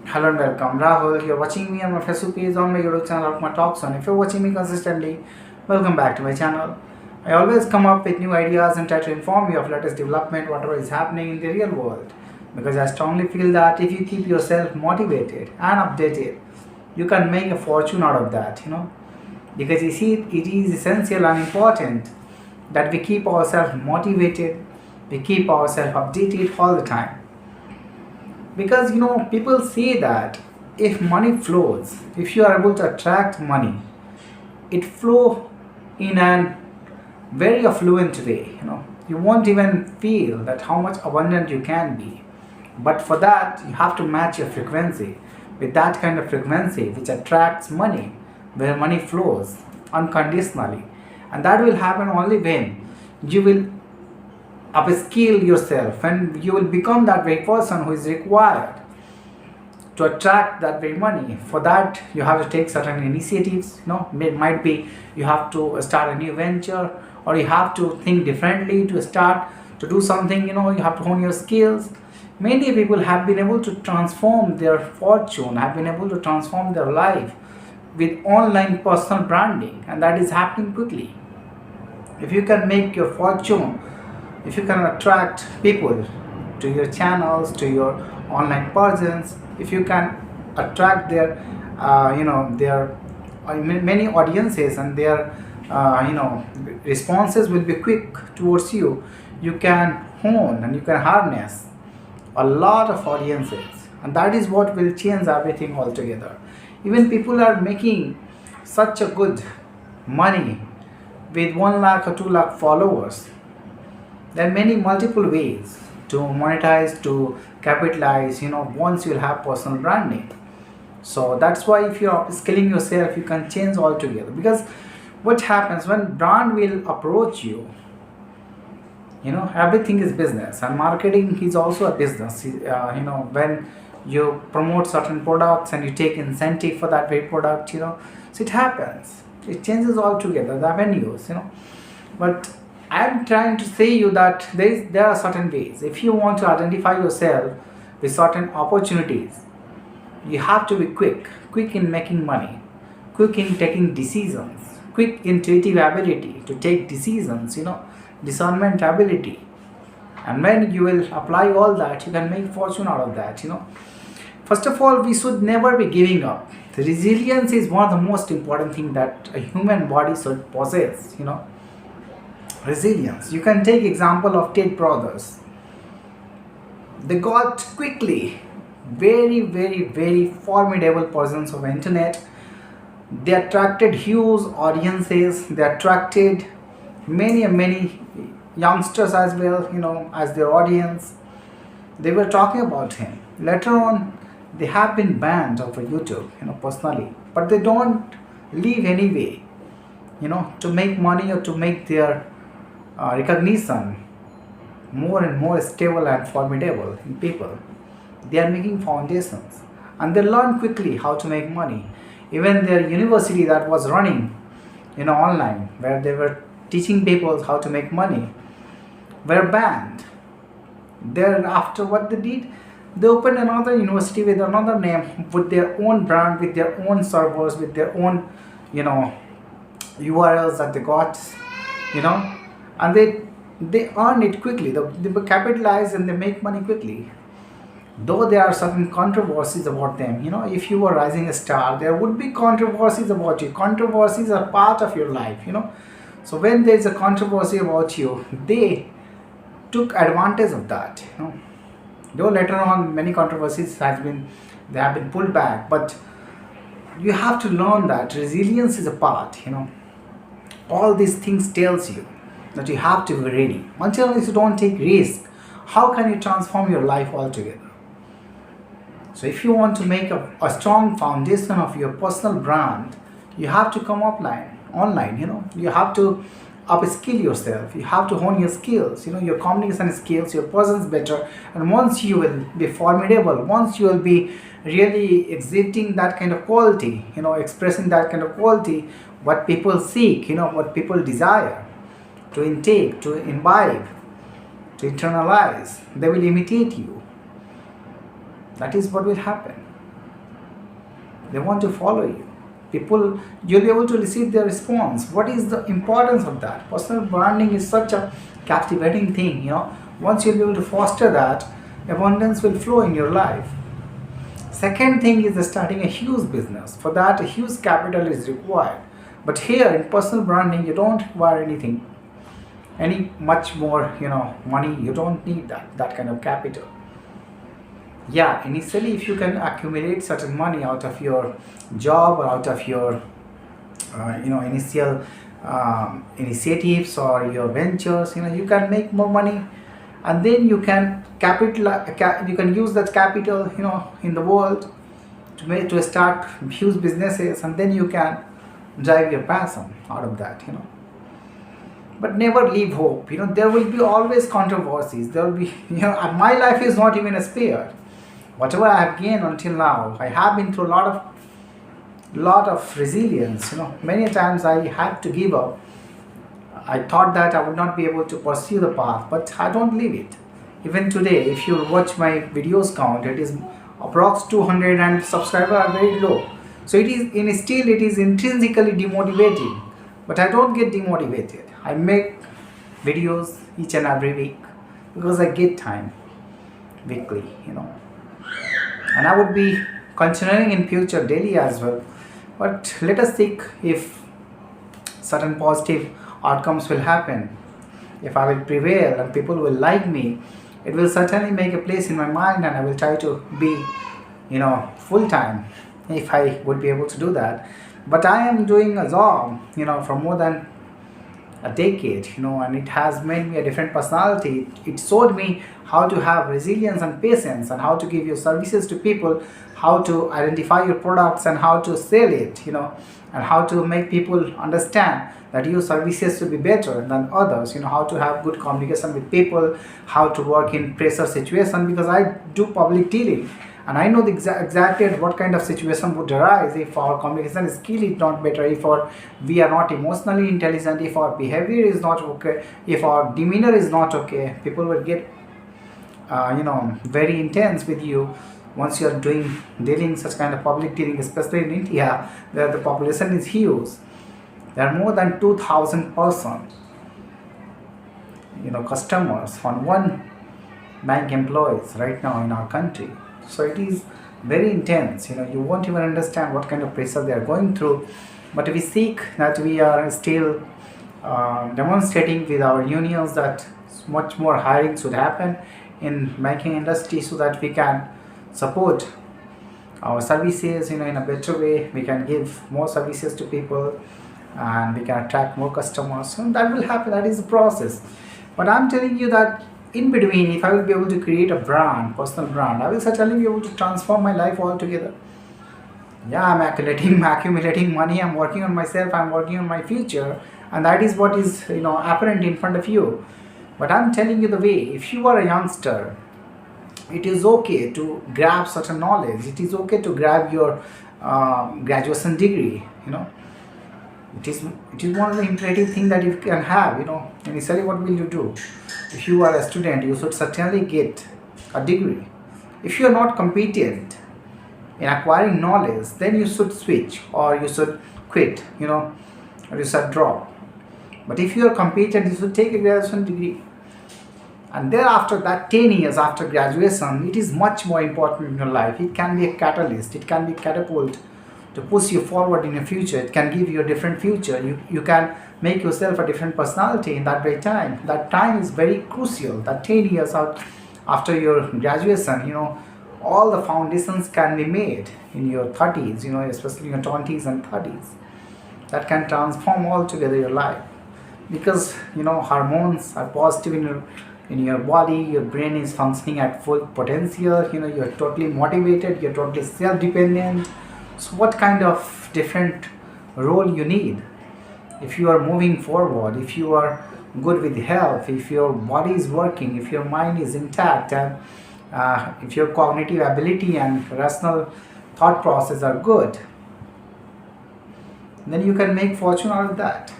Hello and welcome, Rahul. You're watching me on my Facebook page on my YouTube channel of my talks on. If you're watching me consistently, welcome back to my channel. I always come up with new ideas and try to inform you of latest development, whatever is happening in the real world. Because I strongly feel that if you keep yourself motivated and updated, you can make a fortune out of that. Because you see, it is essential and important that we keep ourselves motivated, we keep ourselves updated all the time, because people say that if money flows, if you are able to attract money, it flow in an very affluent way. You won't even feel that how much abundant you can be, but for that you have to match your frequency with that kind of frequency which attracts money, where money flows unconditionally. And that will happen only when you will upskill yourself and you will become that very person who is required to attract that very money. For that you have to take certain initiatives. It might be you have to start a new venture, or you have to think differently to start to do something. You have to hone your skills. Many people have been able to transform their fortune, have been able to transform their life with online personal branding, and that is happening quickly. If you can make your fortune, if you can attract people to your channels, to your online presence, if you can attract their many audiences, and their responses will be quick towards you, you can hone and you can harness a lot of audiences, and that is what will change everything altogether. Even people are making such a good money with 1 lakh or 2 lakh followers. There are many multiple ways to monetize, to capitalize, once you'll have personal branding. So that's why if you're scaling yourself, you can change altogether. Because what happens when brand will approach you, everything is business, and marketing is also a business. When you promote certain products and you take incentive for that very product, so it happens. It changes altogether the avenues. But I'm trying to say you that there are certain ways. If you want to identify yourself with certain opportunities, you have to be quick in making money, quick in taking decisions, quick intuitive ability to take decisions, discernment ability. And when you will apply all that, you can make fortune out of that. First of all, we should never be giving up. The resilience is one of the most important things that a human body should possess. Resilience. You can take example of Ted brothers. They got quickly very, very, very formidable persons of internet. They attracted huge audiences. They attracted many youngsters as well, as their audience. They were talking about him. Later on, they have been banned over YouTube, personally, but they don't leave anyway, to make money or to make their recognition more and more stable and formidable in people. They are making foundations, and they learn quickly how to make money. Even their university that was running, online, where they were teaching people how to make money, were banned. Thereafter, what they did, they opened another university with another name, with their own brand, with their own servers, with their own, URLs that they got, and they earn it quickly. They capitalize and they make money quickly. Though there are certain controversies about them, if you are rising a star, there would be controversies about you. Controversies are part of your life, So when there is a controversy about you, they took advantage of that. Though later on many controversies have been pulled back, but you have to learn that resilience is a part. All these things tells you that you have to be ready. Until you don't take risk, how can you transform your life altogether? So if you want to make a strong foundation of your personal brand, you have to come online. You have to upskill yourself. You have to hone your skills, your communication skills, your presence better. And once you will be formidable, once you will be really exhibiting that kind of quality, expressing that kind of quality, what people seek, what people desire to intake, to imbibe, to internalize, they will imitate you. That is what will happen. They want to follow you. People, you'll be able to receive their response. What is the importance of that? Personal branding is such a captivating thing, Once you'll be able to foster that, abundance will flow in your life. Second thing is starting a huge business. For that, a huge capital is required. But here in personal branding, you don't require anything, any much more, money. You don't need that kind of capital. Yeah, initially, if you can accumulate certain money out of your job or out of your, initial initiatives or your ventures, you can make more money, and then you can you can use that capital, in the world to start huge businesses, and then you can drive your passion out of that. But never leave hope. There will be always controversies. There will be, my life is not even spared. Whatever I have gained until now, I have been through a lot of resilience. Many times I had to give up. I thought that I would not be able to pursue the path, but I don't leave it. Even today, if you watch my videos count, it is approx 200 and subscribers are very low. So it is intrinsically demotivating. But I don't get demotivated. I make videos each and every week because I get time weekly, And I would be continuing in future daily as well. But let us think if certain positive outcomes will happen. If I will prevail and people will like me, it will certainly make a place in my mind, and I will try to be, full time if I would be able to do that. But I am doing a job, for more than a decade, and it has made me a different personality. It showed me how to have resilience and patience, and how to give your services to people, how to identify your products and how to sell it, and how to make people understand that your services should be better than others, how to have good communication with people, how to work in pressure situation, because I do public dealing. And I know exactly at what kind of situation would arise if our communication skill is not better, if we are not emotionally intelligent, if our behavior is not okay, if our demeanor is not okay. People will get, very intense with you once you are dealing such kind of public dealing, especially in India, where the population is huge. There are more than 2,000 persons, customers on one bank employees right now in our country. So it is very intense. You won't even understand what kind of pressure they are going through. But we seek that we are still demonstrating with our unions that much more hiring should happen in banking industry, so that we can support our services, in a better way. We can give more services to people, and we can attract more customers. So that will happen. That is the process. But I'm telling you that in between, if I will be able to create a brand, personal brand, I will certainly be able to transform my life altogether. Yeah, I'm accumulating money, I'm working on myself, I'm working on my future, and that is what is, apparent in front of you. But I'm telling you the way. If you are a youngster, it is okay to grab certain knowledge. It is okay to grab your graduation degree. It is one of the imperative thing that you can have. Initially, what will you do? If you are a student, you should certainly get a degree. If you are not competent in acquiring knowledge, then you should switch, or you should quit, or you should drop. But if you are competent, you should take a graduation degree. And thereafter, that 10 years after graduation, it is much more important in your life. It can be a catalyst, it can be catapult to push you forward in your future. It can give you a different future. You can make yourself a different personality in that very time. That time is very crucial. That 10 years out after your graduation, all the foundations can be made in your 30s, especially in your 20s and 30s. That can transform altogether your life. Because, hormones are positive in your body, your brain is functioning at full potential, you're totally motivated, you're totally self-dependent. So what kind of different role you need? If you are moving forward, if you are good with health, if your body is working, if your mind is intact, and if your cognitive ability and rational thought process are good, then you can make fortune out of that.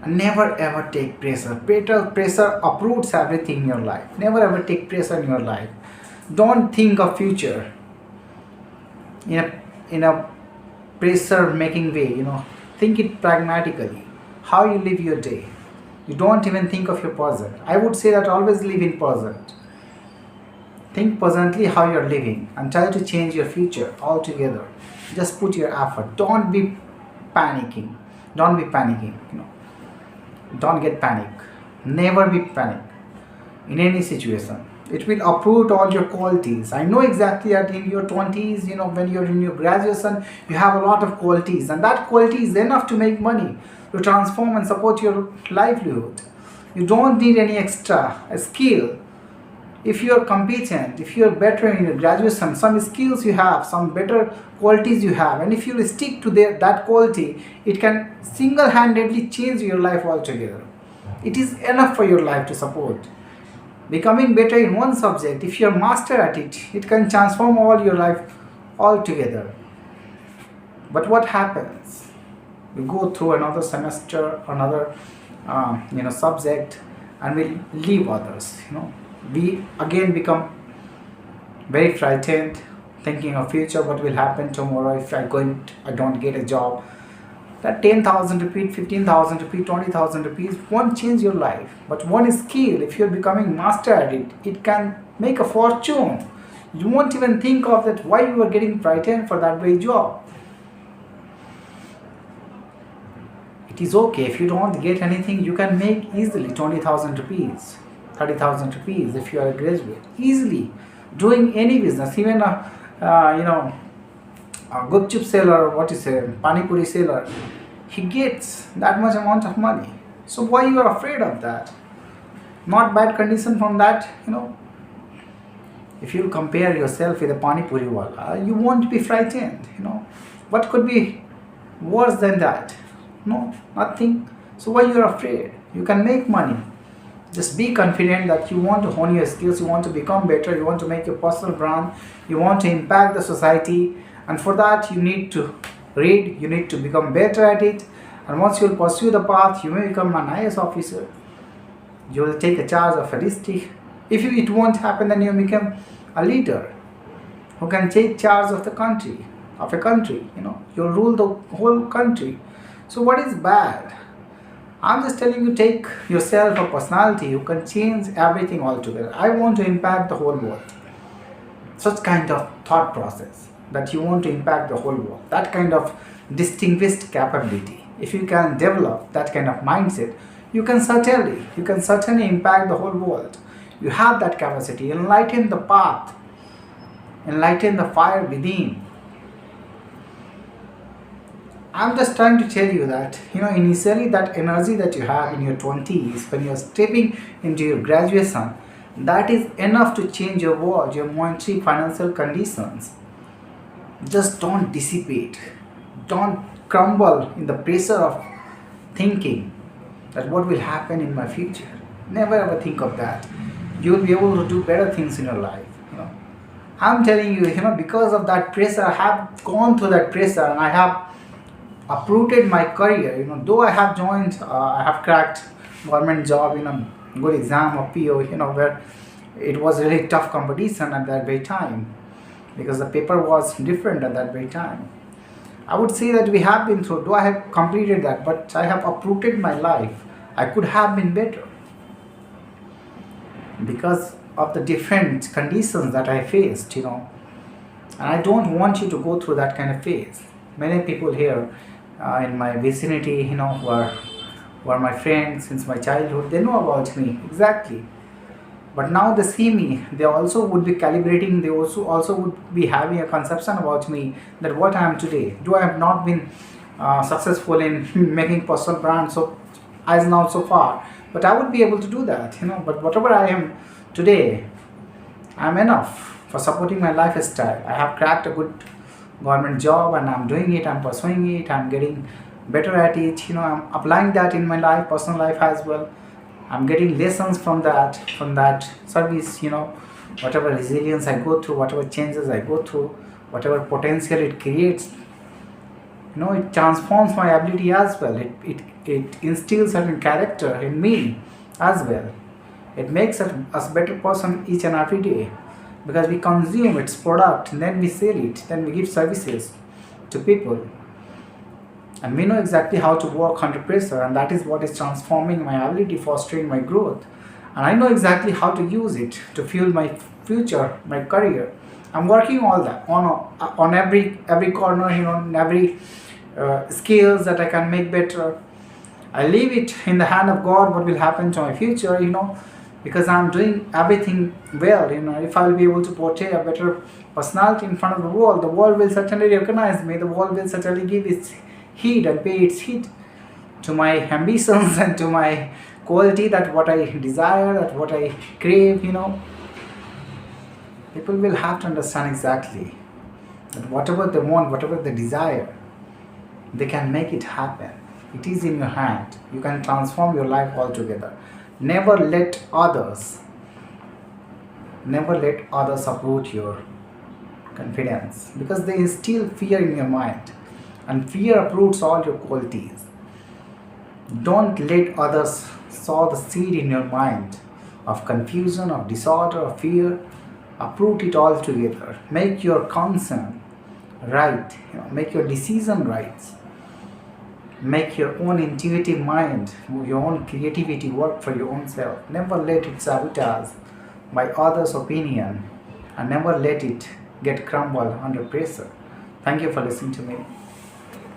And never ever take pressure. Pressure uproots everything in your life. Never ever take pressure in your life. Don't think of future in a in a pressure making way, think it pragmatically. How you live your day. You don't even think of your present. I would say that always live in present. Think presently how you're living and try to change your future altogether. Just put your effort. Don't be panicking. Don't be panicking. Don't get panic. Never be panic in any situation. It will uproot all your qualities. I know exactly that in your 20s, when you're in your graduation, you have a lot of qualities, and that quality is enough to make money, to transform and support your livelihood. You don't need any extra skill. If you are competent, if you are better in your graduation, some skills you have, some better qualities you have, and if you stick to that quality, it can single-handedly change your life altogether. It is enough for your life to support. Becoming better in one subject, if you are master at it, it can transform all your life altogether. But what happens? We go through another semester, another subject, and we leave others. We again become very frightened, thinking of future, what will happen tomorrow if I don't get a job. That 10,000 rupees, 15,000 rupees, 20,000 rupees won't change your life. But one skill, if you're becoming master at it, it can make a fortune. You won't even think of that why you are getting frightened for that very job. It is okay if you don't get anything, you can make easily 20,000 rupees, 30,000 rupees if you are a graduate. Easily doing any business, even a gupchup seller, pani puri seller, he gets that much amount of money. So why you are afraid of that? Not bad condition from that, If you compare yourself with a pani puri wala, you won't be frightened, What could be worse than that? No, nothing. So why you are afraid? You can make money. Just be confident that you want to hone your skills, you want to become better, you want to make your personal brand, you want to impact the society, and for that you need to read, you need to become better at it, and once you will pursue the path, you may become an IAS officer, you will take a charge of a district. If it won't happen, then you become a leader who can take charge of a country, you'll rule the whole country. So what is bad? I'm just telling you, take yourself a personality who can change everything altogether. I want to impact the whole world. Such kind of thought process that you want to impact the whole world. That kind of distinguished capability. If you can develop that kind of mindset, you can certainly impact the whole world. You have that capacity. Enlighten the path. Enlighten the fire within. I'm just trying to tell you that, initially that energy that you have in your 20s, when you're stepping into your graduation, that is enough to change your world, your monetary, financial conditions. Just don't dissipate. Don't crumble in the pressure of thinking that what will happen in my future. Never ever think of that. You'll be able to do better things in your life. I'm telling you, because of that pressure, I have gone through that pressure and I have uprooted my career. Though I have joined, I have cracked government job in a good exam of PO, where it was really tough competition at that very time because the paper was different at that very time. I would say that we have been through, though I have completed that, but I have uprooted my life. I could have been better because of the different conditions that I faced, and I don't want you to go through that kind of phase. Many people here in my vicinity, who are my friends since my childhood, they know about me exactly. But now they see me, they also would be calibrating, they also would be having a conception about me that what I am today. Though I have not been successful in making personal brand so as now so far, but I would be able to do that, But whatever I am today, I am enough for supporting my lifestyle. I have cracked a good government job and I'm doing it, I'm pursuing it, I'm getting better at it, I'm applying that in my life, personal life as well. I'm getting lessons from that service, whatever resilience I go through, whatever changes I go through, whatever potential it creates, it transforms my ability as well. It instills certain character in me as well. It makes us better person each and every day because we consume its product and then we sell it, then we give services. to people. And we know exactly how to work under pressure, and that is what is transforming my ability, fostering my growth. And I know exactly how to use it to fuel my future, my career. I'm working all that on every corner, in every skills that I can make better. I leave it in the hand of God what will happen to my future, because I'm doing everything well. If I will be able to portray a better personality in front of the world will certainly recognize me, the world will certainly give its heed and pay its heed to my ambitions and to my quality, that what I desire, that what I crave. People will have to understand exactly that whatever they want, whatever they desire, they can make it happen. It is in your hand. You can transform your life altogether. Never let others, never let others uproot your confidence, because they instill fear in your mind, and fear uproots all your qualities. Don't let others sow the seed in your mind of confusion, of disorder, of fear. Uproot it all together. Make your concern right. Make your decision right. Make your own intuitive mind, your own creativity work for your own self. Never let it sabotage by others' opinion, and never let it get crumbled under pressure. Thank you for listening to me.